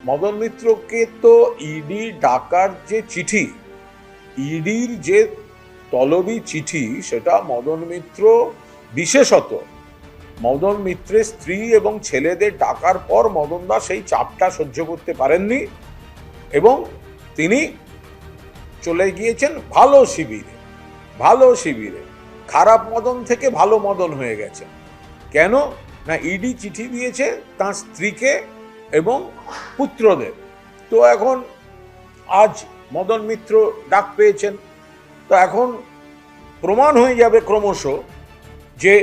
মদন মিত্রকে তো ইডি ডাকার যে চিঠি, ইডির যে তলবি চিঠি, সেটা মদন মিত্র বিশেষত মদন মিত্রের স্ত্রী এবং ছেলেদের ডাকার পর মদনদা সেই চাপটা সহ্য করতে পারেননি এবং তিনি চলে গিয়েছেন ভালো শিবিরে। খারাপ মদন থেকে ভালো মদন হয়ে গেছেন। কেন না, ইডি চিঠি দিয়েছে তার স্ত্রীকে এবং পুত্রদের। তো এখন আজ মদন মিত্র ডাক পেয়েছেন, তো এখন প্রমাণ হয়ে যাবে ক্রমশ যে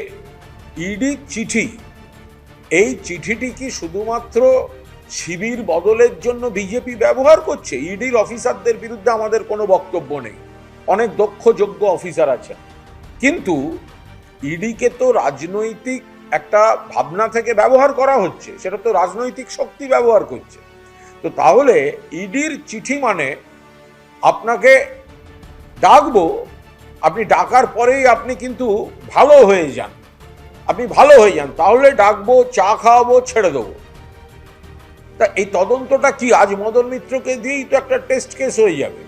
ইডি চিঠি, এই চিঠিটি কি শুধুমাত্র শিবির বদলের জন্য বিজেপি ব্যবহার করছে? ইডির অফিসারদের বিরুদ্ধে আমাদের কোনো বক্তব্য নেই, অনেক দক্ষ যোগ্য অফিসার আছেন, কিন্তু ইডিকে তো রাজনৈতিক একটা ভাবনা থেকে ব্যবহার করা হচ্ছে, সেটা তো রাজনৈতিক শক্তি ব্যবহার করছে। তো তাহলে ইডির চিঠি মানে আপনাকে ডাকবো, আপনি ডাকার পরেই আপনি কিন্তু ভালো হয়ে যান, তাহলে ডাকবো, চা খাওয়াবো, ছেড়ে দেবো। তা এই তদন্তটা কি আজ মদন মিত্রকে দিয়েই তো একটা টেস্ট কেস হয়ে যাবে,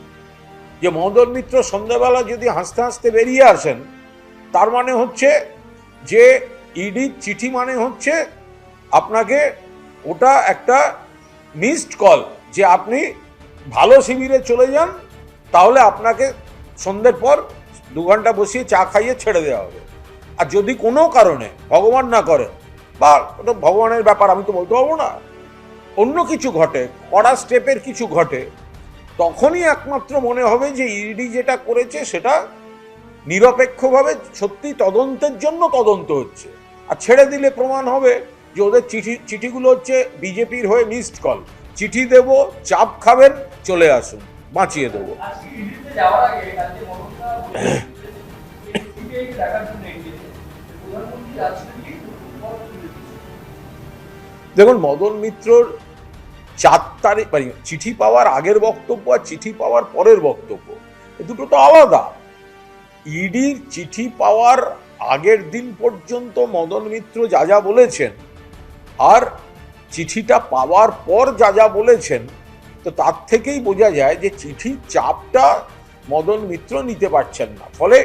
যে মদন মিত্র সন্ধ্যাবেলা যদি হাসতে হাসতে বেরিয়ে আসেন, তার মানে হচ্ছে যে ইডির চিঠি মানে হচ্ছে আপনাকে ওটা একটা মিসড কল, যে আপনি ভালো শিবিরে চলে যান, তাহলে আপনাকে সন্ধ্যের পর 2 ঘন্টা বসিয়ে চা খাইয়ে ছেড়ে দেওয়া হবে। আর যদি কোনো কারণে ভগবান না করেন, বা ভগবানের ব্যাপার আমি তো বলতে পারবো না, অন্য কিছু ঘটে, কড়া স্টেপের কিছু ঘটে, তখনই একমাত্র মনে হবে যে ইডি যেটা করেছে সেটা নিরপেক্ষভাবে সত্যি তদন্তের জন্য তদন্ত হচ্ছে। আর ছেড়ে দিলে প্রমাণ হবে যে ওদের চিঠিগুলো হচ্ছে বিজেপির হয়ে মিসড কল, চিঠি দেব, চাপ খাবেন, চলে আসুন, বাঁচিয়ে দেবো। দেখুন, মদন মিত্রর 4 তারিখ মানে চিঠি পাওয়ার আগের বক্তব্য আর চিঠি পাওয়ার পরের বক্তব্য, এ দুটো তো আলাদা। ইডির চিঠি পাওয়ার আগের দিন পর্যন্ত মদন মিত্র যা যা বলেছেন আর চিঠিটা পাওয়ার পর যা যা বলেছেন, তো তার থেকেই বোঝা যায় যে চিঠির চাপটা মদন মিত্র নিতে পারছেন না। ফলে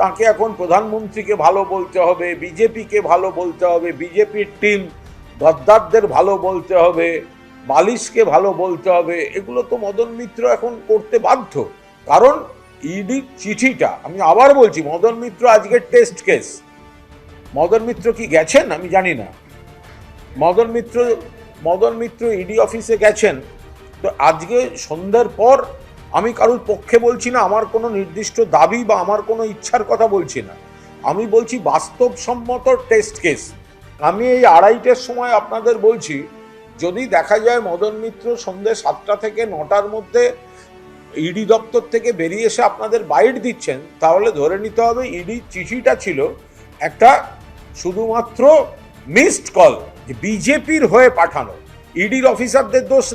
তাকে এখন প্রধানমন্ত্রীকে ভালো বলতে হবে, বিজেপিকে ভালো বলতে হবে, বিজেপির টিম গদ্দারদের ভালো বলতে হবে, বালিশকে ভালো বলতে হবে। এগুলো তো মদন মিত্র এখন করতে বাধ্য, কারণ ইডির চিঠিটা, আমি আবার বলছি, মদন মিত্র আজকের টেস্ট কেস। মদন মিত্র কি গেছেন আমি জানি না, মদন মিত্র ইডি অফিসে গেছেন। তো আজকে সন্ধ্যার পর আমি কারোর পক্ষে বলছি না, আমার কোনো নির্দিষ্ট দাবি বা আমার কোনো ইচ্ছার কথা বলছি না, আমি বলছি বাস্তবসম্মত টেস্ট কেস। আমি এই 2:30টার সময় আপনাদের বলছি, যদি দেখা যায় মদন মিত্র সন্ধ্যে 7টা থেকে 9টার মধ্যে ইডি দপ্তর থেকে বেরিয়ে এসে আপনাদের বাইট দিচ্ছেন, তাহলে ধরে নিতে হবে ইডি চিঠিটা ছিল একটা শুধুমাত্র মিসড কল, যে বিজেপির হয়ে পাঠানো। ইডির অফিসারদের দোষ